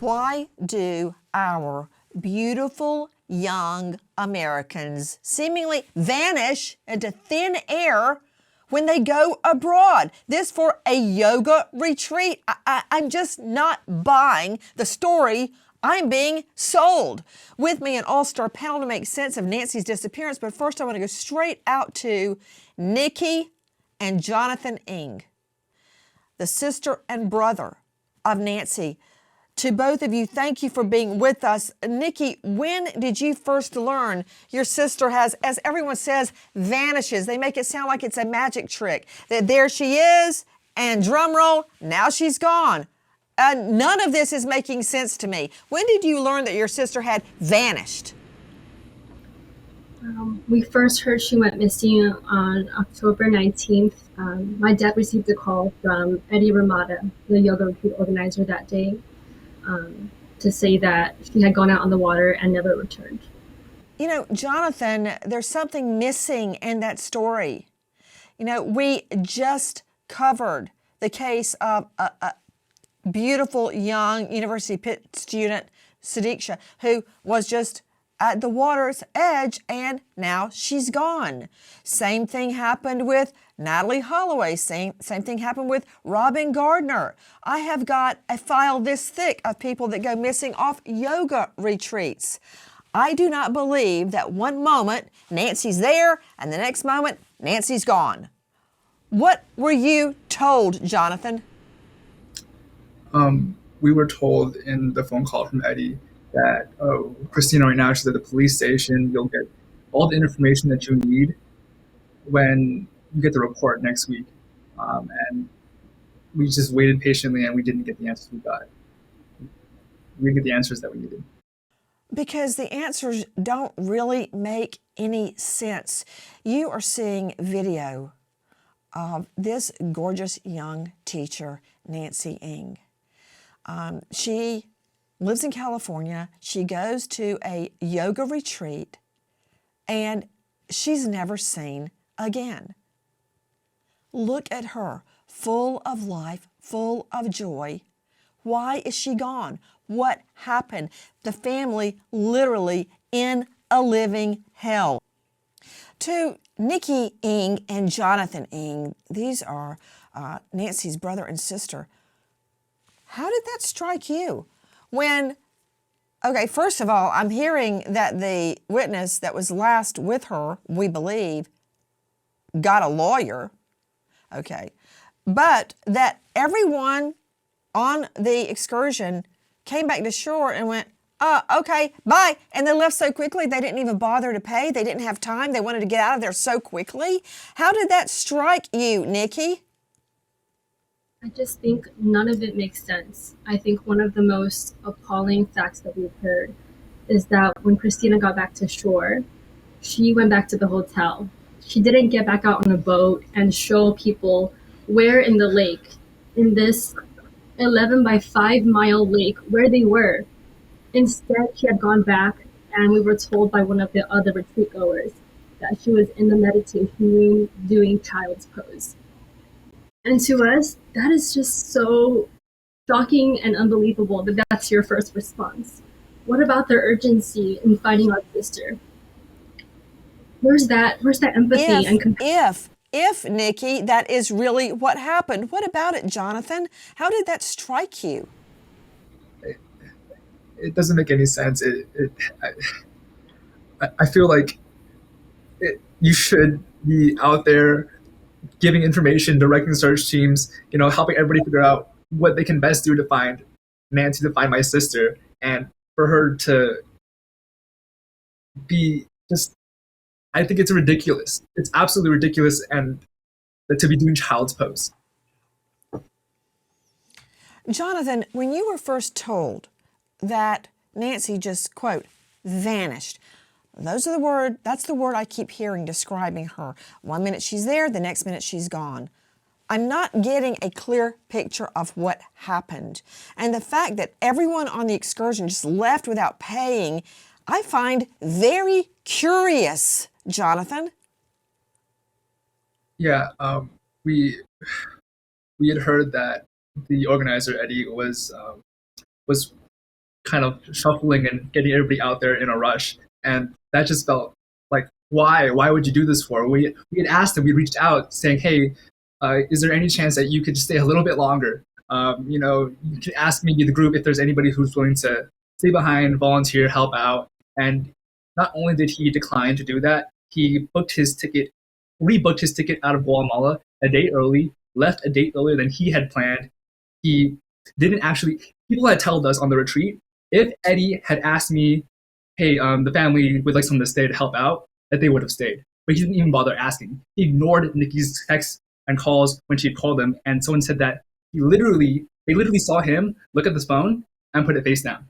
Why do our beautiful young Americans seemingly vanish into thin air when they go abroad? This for a yoga retreat. I'm just not buying the story I'm being sold. With me, an all-star panel to make sense of Nancy's disappearance. But first, I want to go straight out to Nikki and Jonathan Ng, the sister and brother of Nancy. To both of you, thank you for being with us. Nikki, when did you first learn your sister has, as everyone says, vanishes? They make it sound like it's a magic trick, that there she is, and drum roll, now she's gone. None of this is making sense to me. When did you learn that your sister had vanished? We first heard she went missing on October 19th. My dad received a call from Eddie Ramada, the yoga retreat organizer that day, to say that she had gone out on the water and never returned. You know, Jonathan, there's something missing in that story. You know, we just covered the case of a beautiful young University of Pitt student, Sadiqa, who was just at the water's edge and now she's gone. Same thing happened with Natalie Holloway. Same thing happened with Robin Gardner. I have got a file this thick of people that go missing off yoga retreats. I do not believe that one moment Nancy's there and the next moment Nancy's gone. What were you told, Jonathan? We were told in the phone call from Eddie that, oh, Christina, right now she's at the police station. You'll get all the information that you need when you get the report next week. And we just waited patiently and we didn't get the answers we got. We didn't get the answers that we needed. Because the answers don't really make any sense. You are seeing video of this gorgeous young teacher, Nancy Ng. She lives in California. She goes to a yoga retreat and she's never seen again. Look at her, full of life, full of joy. Why is she gone? What happened? The family literally in a living hell. To Nikki Ng and Jonathan Ng, these are Nancy's brother and sister. How did that strike you? When, okay, first of all, I'm hearing that the witness that was last with her, we believe, got a lawyer, okay, but that everyone on the excursion came back to shore and went, okay, bye. And they left so quickly, they didn't even bother to pay. They didn't have time. They wanted to get out of there so quickly. How did that strike you, Nikki? I just think none of it makes sense. I think one of the most appalling facts that we've heard is that when Christina got back to shore, she went back to the hotel. She didn't get back out on a boat and show people where in the lake, in this 11 by 5 mile lake, where they were. Instead, she had gone back and we were told by one of the other retreat goers that she was in the meditation room doing child's pose. And to us, that is just so shocking and unbelievable that that's your first response. What about their urgency in finding our sister? Where's that empathy and compassion? If Nikki, that is really what happened. What about it, Jonathan? How did that strike you? It doesn't make any sense. I feel like you should be out there giving information, directing search teams, helping everybody figure out what they can best do to find Nancy, to find my sister, and for her to be just, I think it's ridiculous. It's absolutely ridiculous, and to be doing child's pose. Jonathan, when you were first told that Nancy just, quote, vanished, that's the word I keep hearing describing her. One minute she's there, the next minute she's gone. I'm not getting a clear picture of what happened. And the fact that everyone on the excursion just left without paying, I find very curious, Jonathan. Yeah, we had heard that the organizer Eddie was kind of shuffling and getting everybody out there in a rush. And that just felt like, why? Why would you do this for? We had asked him, we reached out saying, hey, is there any chance that you could stay a little bit longer? You can ask maybe the group if there's anybody who's willing to stay behind, volunteer, help out. And not only did he decline to do that, he rebooked his ticket out of Guatemala a day early, left a date earlier than he had planned. He didn't actually, people had told us on the retreat, if Eddie had asked me, hey, the family would like someone to stay to help out, that they would have stayed. But he didn't even bother asking. He ignored Nikki's texts and calls when she called him, and someone said that they literally saw him look at this phone and put it face down.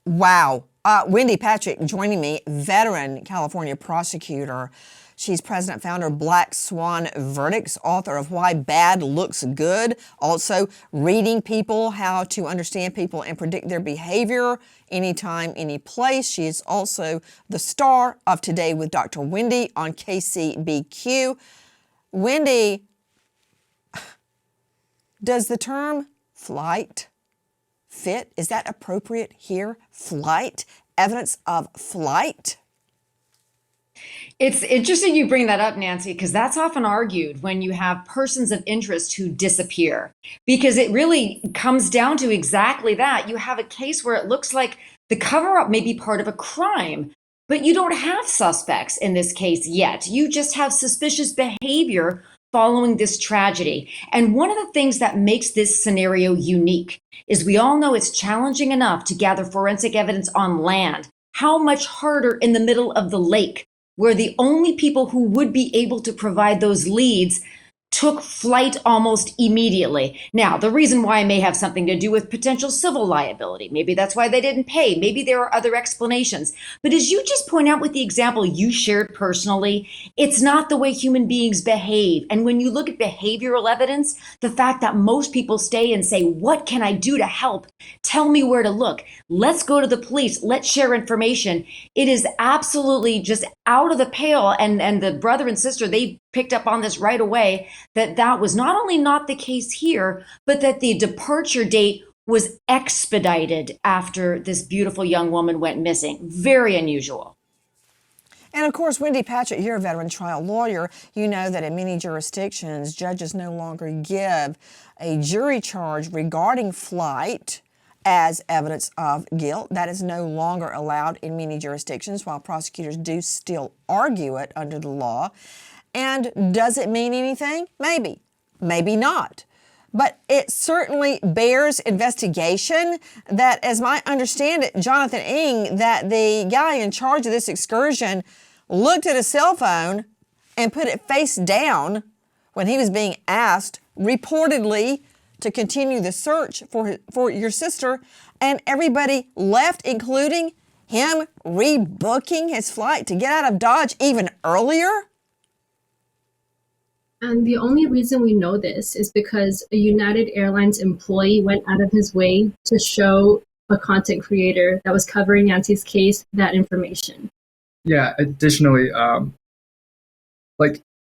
Wow. Wendy Patrick joining me, veteran California prosecutor. She's president, founder of Black Swan Verdicts, author of Why Bad Looks Good, also reading people, how to understand people and predict their behavior anytime, any place. She is also the star of Today with Dr. Wendy on KCBQ. Wendy, does the term flight fit? Is that appropriate here? Flight? Evidence of flight? It's interesting you bring that up, Nancy, because that's often argued when you have persons of interest who disappear, because it really comes down to exactly that. You have a case where it looks like the cover-up may be part of a crime, but you don't have suspects in this case yet. You just have suspicious behavior following this tragedy. And one of the things that makes this scenario unique is we all know it's challenging enough to gather forensic evidence on land. How much harder in the middle of the lake, where the only people who would be able to provide those leads took flight almost immediately. Now, the reason why may have something to do with potential civil liability. Maybe that's why they didn't pay. Maybe there are other explanations. But as you just point out with the example you shared personally, it's not the way human beings behave. And when you look at behavioral evidence, the fact that most people stay and say, what can I do to help? Tell me where to look. Let's go to the police. Let's share information. It is absolutely just out of the pale. And the brother and sister, they picked up on this right away, that was not only not the case here, but that the departure date was expedited after this beautiful young woman went missing. Very unusual. And of course, Wendy Patrick, you're a veteran trial lawyer. You know that in many jurisdictions, judges no longer give a jury charge regarding flight as evidence of guilt. That is no longer allowed in many jurisdictions, while prosecutors do still argue it under the law. And does it mean anything? Maybe, maybe not. But it certainly bears investigation. That, as I understand it, Jonathan Ng, that the guy in charge of this excursion looked at a cell phone and put it face down when he was being asked, reportedly, to continue the search for your sister, and everybody left, including him rebooking his flight to get out of Dodge even earlier? And the only reason we know this is because a United Airlines employee went out of his way to show a content creator that was covering Nancy's case that information. Yeah, additionally,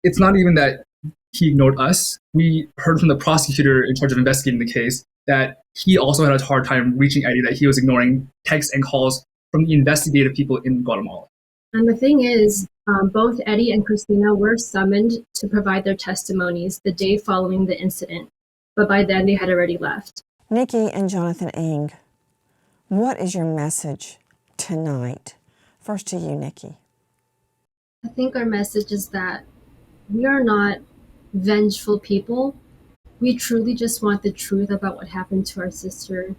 it's not even that he ignored us. We heard from the prosecutor in charge of investigating the case that he also had a hard time reaching Eddie, that he was ignoring texts and calls from the investigative people in Guatemala. And the thing is, both Eddie and Christina were summoned to provide their testimonies the day following the incident, but by then they had already left. Nikki and Jonathan Ng, what is your message tonight? First to you, Nikki. I think our message is that we are not vengeful people. We truly just want the truth about what happened to our sister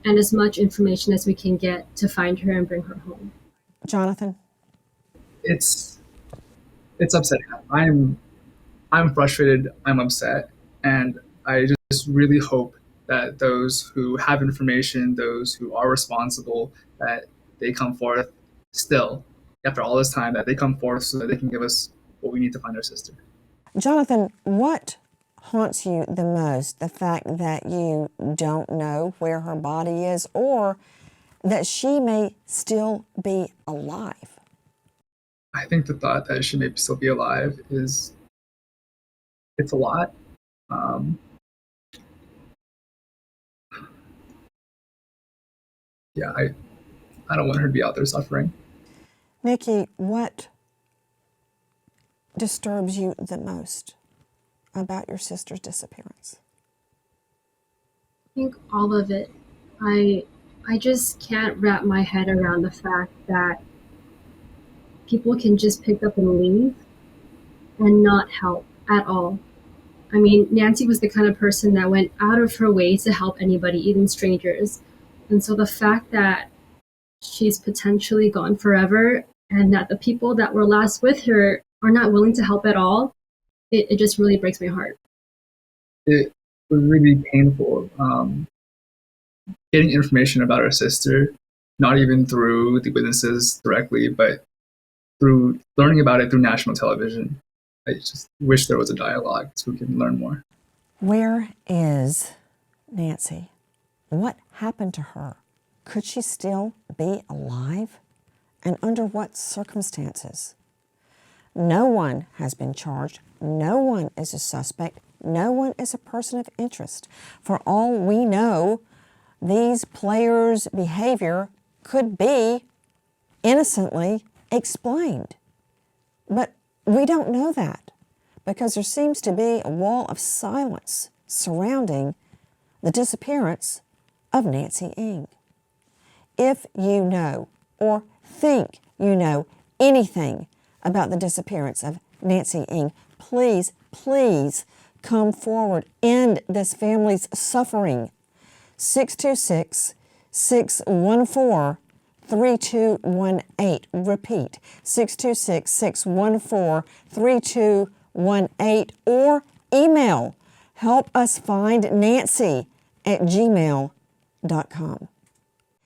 and as much information as we can get to find her and bring her home. Jonathan? It's upsetting. I'm frustrated, I'm upset, and I just really hope that those who have information, those who are responsible, that they come forth still, after all this time, that they come forth so that they can give us what we need to find our sister. Jonathan, what haunts you the most? The fact that you don't know where her body is, or that she may still be alive? I think the thought that she may still be alive it's a lot. yeah, I don't want her to be out there suffering. Nikki, what disturbs you the most about your sister's disappearance? I think all of it. I just can't wrap my head around the fact that people can just pick up and leave and not help at all. I mean, Nancy was the kind of person that went out of her way to help anybody, even strangers. And so the fact that she's potentially gone forever and that the people that were last with her are not willing to help at all, it just really breaks my heart. It was really painful getting information about her sister, not even through the witnesses directly, but through learning about it through national television. I just wish there was a dialogue so we can learn more. Where is Nancy? What happened to her? Could she still be alive? And under what circumstances? No one has been charged. No one is a suspect. No one is a person of interest. For all we know, these players' behavior could be innocently explained. But we don't know that because there seems to be a wall of silence surrounding the disappearance of Nancy Ng. If you know or think you know anything about the disappearance of Nancy Ng, please, please come forward. End this family's suffering. 626-614-3218. Repeat, 626-614-3218 or email helpusfindnancy@gmail.com.